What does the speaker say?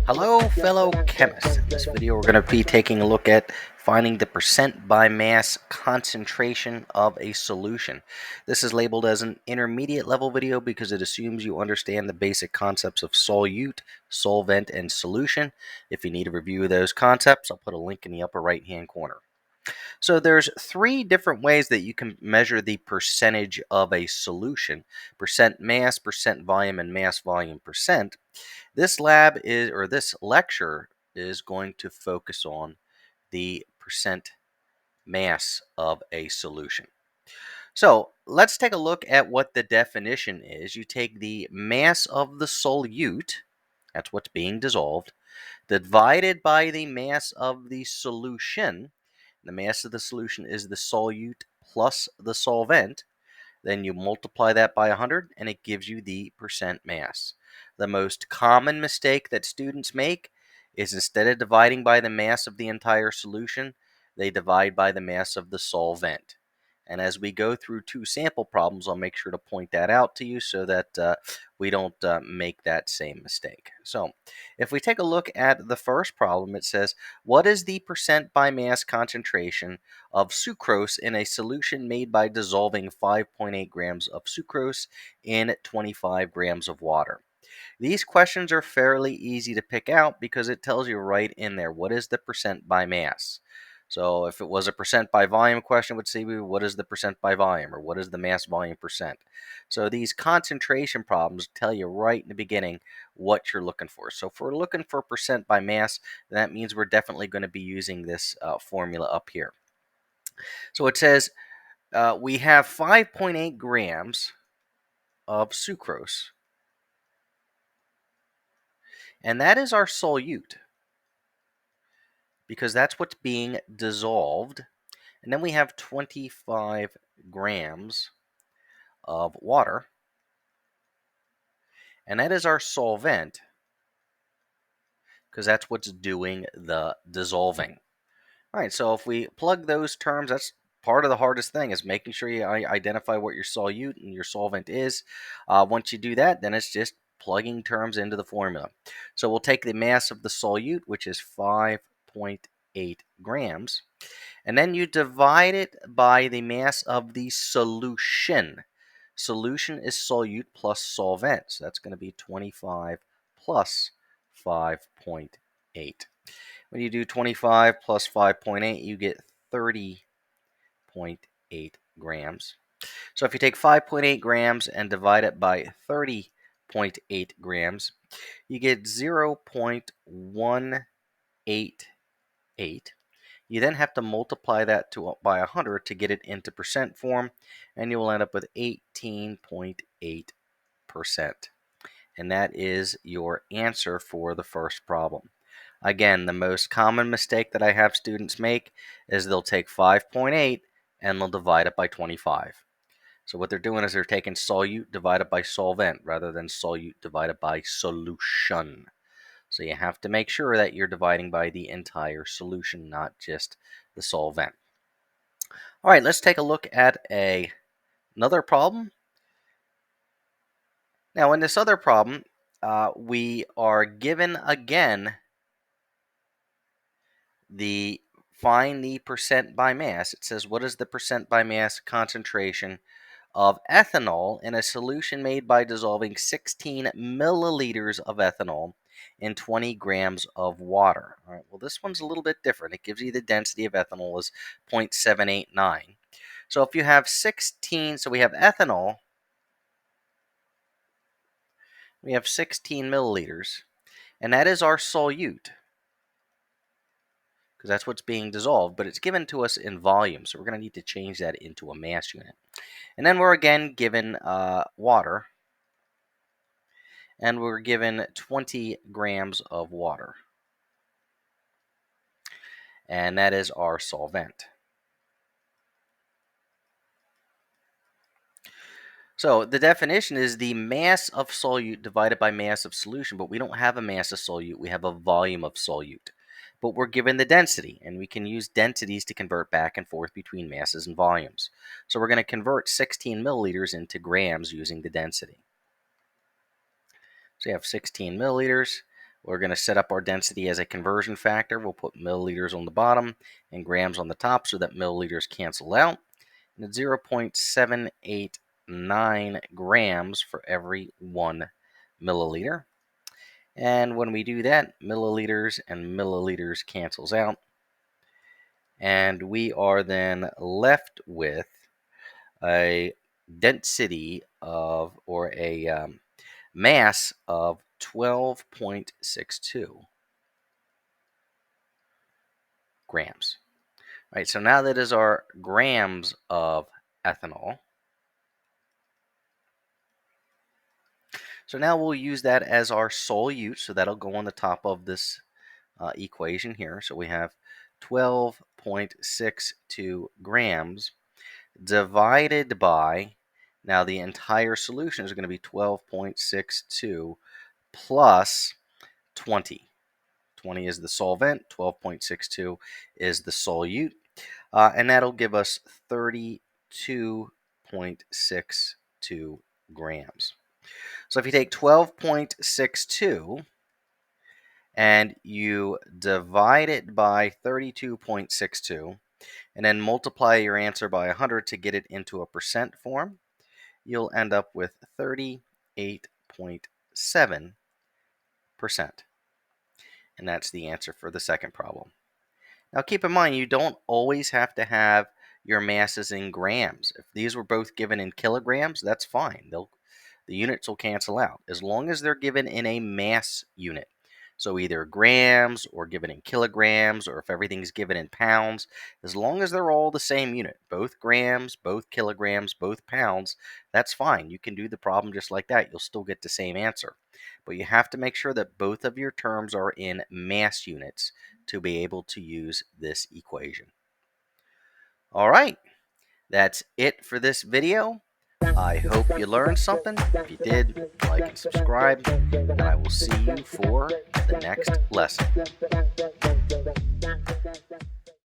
Hello, fellow chemists. In this video, we're going to be taking a look at finding the percent by mass concentration of a solution. This is labeled as an intermediate level video because it assumes you understand the basic concepts of solute, solvent, and solution. If you need a review of those concepts, I'll put a link in the upper right-hand corner. So there's three different ways that you can measure the percentage of a solution: percent mass, percent volume, and mass volume percent. This lecture is going to focus on the percent mass of a solution. So let's take a look at what the definition is. You take the mass of the solute, that's what's being dissolved, divided by the mass of the solution. The mass of the solution is the solute plus the solvent. Then you multiply that by 100 and it gives you the percent mass. The most common mistake that students make is instead of dividing by the mass of the entire solution, they divide by the mass of the solvent. And as we go through two sample problems, I'll make sure to point that out to you so that we don't make that same mistake. So if we take a look at the first problem, it says, what is the percent by mass concentration of sucrose in a solution made by dissolving 5.8 grams of sucrose in 25 grams of water? These questions are fairly easy to pick out because it tells you right in there what is the percent by mass. So if it was a percent by volume question, it would say what is the percent by volume or what is the mass volume percent. So these concentration problems tell you right in the beginning what you're looking for. So if we're looking for percent by mass, that means we're definitely going to be using this formula up here. So it says we have 5.8 grams of sucrose, and that is our solute, because that's what's being dissolved. And then we have 25 grams of water, and that is our solvent, because that's what's doing the dissolving. All right, so if we plug those terms, that's part of the hardest thing, is making sure you identify what your solute and your solvent is. Once you do that, then it's just plugging terms into the formula. So we'll take the mass of the solute, which is 5.8 grams, and then you divide it by the mass of the solution. Solution is solute plus solvent, so that's going to be 25 plus 5.8. When you do 25 plus 5.8, you get 30.8 grams. So if you take 5.8 grams and divide it by 30.8 grams, you get 0.188. You then have to multiply that by 100 to get it into percent form, and you will end up with 18.8%. And that is your answer for the first problem. Again, the most common mistake that I have students make is they'll take 5.8 and they'll divide it by 25. So what they're doing is they're taking solute divided by solvent rather than solute divided by solution. So you have to make sure that you're dividing by the entire solution, not just the solvent. All right, let's take a look at another problem. Now, in this other problem, we are given again find the percent by mass. It says, what is the percent by mass concentration of ethanol in a solution made by dissolving 16 milliliters of ethanol in 20 grams of water? All right, well, this one's a little bit different. It gives you the density of ethanol is 0.789. So if you have 16, so we have ethanol, we have 16 milliliters, and that is our solute, because that's what's being dissolved, but it's given to us in volume, so we're going to need to change that into a mass unit. And then we're again given water, and we're given 20 grams of water, and that is our solvent. So the definition is the mass of solute divided by mass of solution, but we don't have a mass of solute, we have a volume of solute. but we're given the density, and we can use densities to convert back and forth between masses and volumes. So we're going to convert 16 milliliters into grams using the density. So you have 16 milliliters. We're going to set up our density as a conversion factor. We'll put milliliters on the bottom and grams on the top so that milliliters cancel out. And it's 0.789 grams for every 1 milliliter. And when we do that, milliliters and milliliters cancels out. And we are then left with a density of, or a mass of 12.62 grams. All right, so now that is our grams of ethanol. So now we'll use that as our solute, so that'll go on the top of this equation here. So we have 12.62 grams divided by, now the entire solution is going to be 12.62 plus 20. 20 is the solvent, 12.62 is the solute, and that'll give us 32.62 grams. So if you take 12.62 and you divide it by 32.62, and then multiply your answer by 100 to get it into a percent form, you'll end up with 38.7%. And that's the answer for the second problem. Now keep in mind, you don't always have to have your masses in grams. If these were both given in kilograms, that's fine. The units will cancel out as long as they're given in a mass unit. So either grams or given in kilograms, or if everything's given in pounds, as long as they're all the same unit, both grams, both kilograms, both pounds, that's fine. You can do the problem just like that. You'll still get the same answer. But you have to make sure that both of your terms are in mass units to be able to use this equation. All right, that's it for this video. I hope you learned something. If you did, like and subscribe, and I will see you for the next lesson.